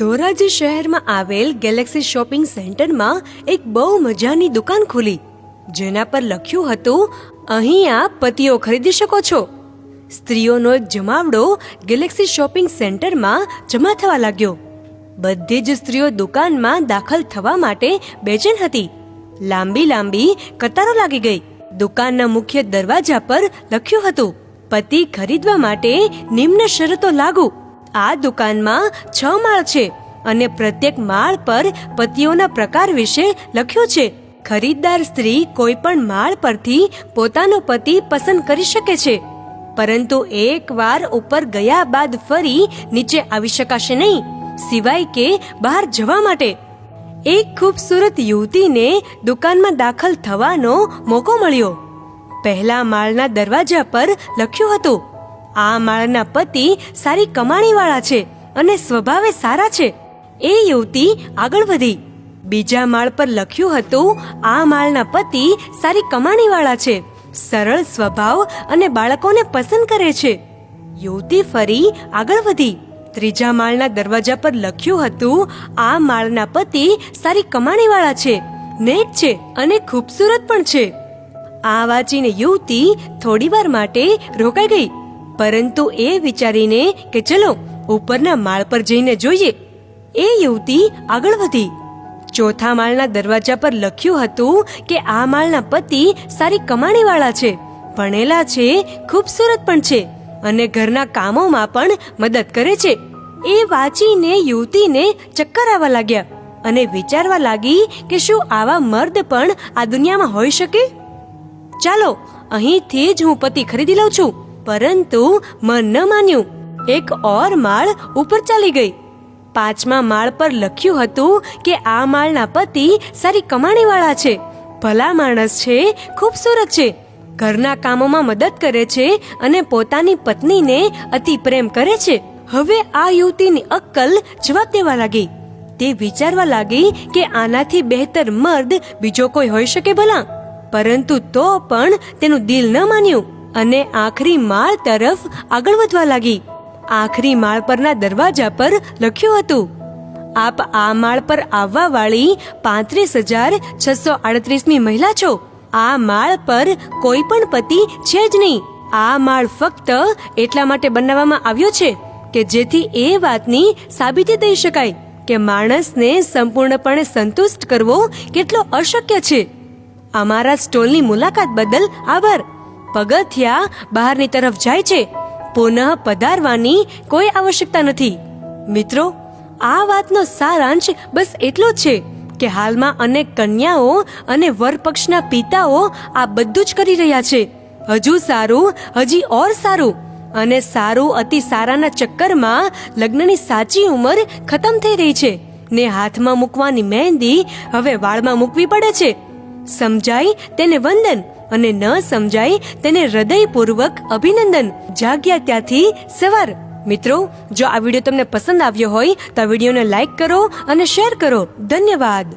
ધોરાજી શહેરમાં આવેલ Galaxy shopping સેન્ટરમાં એક બહુ મજાની દુકાન ખુલી, જેના પર લખ્યું હતું, અહીંયા પતિઓ ખરીદી શકો છો. સ્ત્રીઓનો એક જમાવડો ગેલેક્સી શોપિંગ સેન્ટરમાં જમા થવા લાગ્યો. બધી જ સ્ત્રીઓ દુકાનમાં દાખલ થવા માટે બેચેન હતી. લાંબી લાંબી કતારો લાગી ગઈ. દુકાનના મુખ્ય દરવાજા પર લખ્યું હતું, પતિ ખરીદવા માટે નિમ્ન શરતો લાગુ. આ દુકાનમાં 6 માળ છે અને પ્રત્યેક માળ પર પતિઓના પ્રકાર વિશે લખ્યું છે. ખરીદદાર સ્ત્રી કોઈ પણ માળ પરથી પોતાનો પતિ પસંદ કરી શકે છે, પરંતુ એકવાર ઉપર ગયા બાદ ફરી નીચે આવી શકાશે નહીં, સિવાય કે બહાર જવા માટે. એક ખૂબસૂરત યુવતીને દુકાનમાં દાખલ થવાનો મોકો મળ્યો. પહેલા માળના દરવાજા પર લખ્યું હતું, આ માળના પતિ સારી કમાણીવાળા છે અને સ્વભાવે સારા છે. એ યુવતી આગળ વધી. બીજા માળ પર લખ્યું હતું, આ માળના પતિ સારી કમાણીવાળા છે, સરળ સ્વભાવ અને બાળકોને પસંદ કરે છે. યુવતી ફરી આગળ વધી. ત્રીજા માળના દરવાજા પર લખ્યું હતું, આ માળના પતિ સારી કમાણીવાળા છે, નેક છે અને ખૂબસૂરત પણ છે. આ વાંચીને યુવતી થોડીવાર માટે રોકાઈ ગઈ, પરંતુ એ વિચારીને કે ચલો ઉપરના માળ પર જઈને જોઈએ, એ યુવતી આગળ વધી. ચોથા માળના દરવાજા પર લખ્યું હતું કે આ માળના પતિ સારી કમાણીવાળા છે, ભણેલા છે, ખૂબસૂરત પણ છે અને ઘરના કામોમાં પણ મદદ કરે છે. એ વાંચીને યુવતીને ચક્કર આવવા લાગ્યા અને વિચારવા લાગી કે શું આવા મર્દ પણ આ દુનિયામાં હોઈ શકે? ચાલો અહીંથી જ હું પતિ ખરીદી લઉં છું. પરંતુ મન ન માન્યું. એક ઓર માળ ઉપર ચાલી ગઈ. 5મા માળ પર લખ્યું હતું કે આ માળના પતિ સારી કમાણીવાળા છે, ભલા માણસ છે, ખૂબસૂરત છે, ઘરના કામોમાં મદદ કરે છે અને પોતાની પત્નીને અતિ પ્રેમ કરે છે. હવે આ યુવતીની અક્કલ જવાબ દેવા લાગી. તે વિચારવા લાગી કે આનાથી બહેતર મર્દ બીજો કોઈ હોઈ શકે ભલા. પરંતુ તો પણ તેનું દિલ ન માન્યું અને આખરી માળ તરફ આગળ વધવા લાગી. આખરી માળ પરના દરવાજા પર લખ્યું હતું, આપ આ માળ પર આવવા વાળી 35,638મી મહિલા છો. આ માળ પર કોઈ પણ પતિ છે જ નહીં. આ માળ ફક્ત એટલા માટે બનાવવામાં આવ્યો છે કે જેથી એ વાતની સાબિતી દઈ શકાય કે માણસને સંપૂર્ણપણે સંતુષ્ટ કરવો કેટલો અશક્ય છે. અમારા સ્ટોલની મુલાકાત બદલ આભાર. પગથિયા બહારની તરફ જાય છે, પુનઃ પધારવાની કોઈ આવશ્યકતા નથી. મિત્રો, આ વાતનો સારાંશ બસ એટલો જ છે કે હાલમાં અનેક કન્યાઓ અને વરપક્ષના પિતાઓ આ બધું જ કરી રહ્યા છે. હજુ સારું, હજી ઓર સારું અને સારું અતિ સારાના ચક્કરમાં લગ્નની સાચી ઉંમર ખતમ થઈ રહી છે ને હાથમાં મૂકવાની મહેંદી હવે વાળમાં મૂકવી પડે છે. સમજાય તેને વંદન અને ન સમજાય તેને હૃદયપૂર્વક અભિનંદન. જાગ્યા ત્યાંથી સવાર. મિત્રો, જો આ વિડીયો તમને પસંદ આવ્યો હોય તો આ વિડીયોને લાઈક કરો અને શેર કરો. ધન્યવાદ.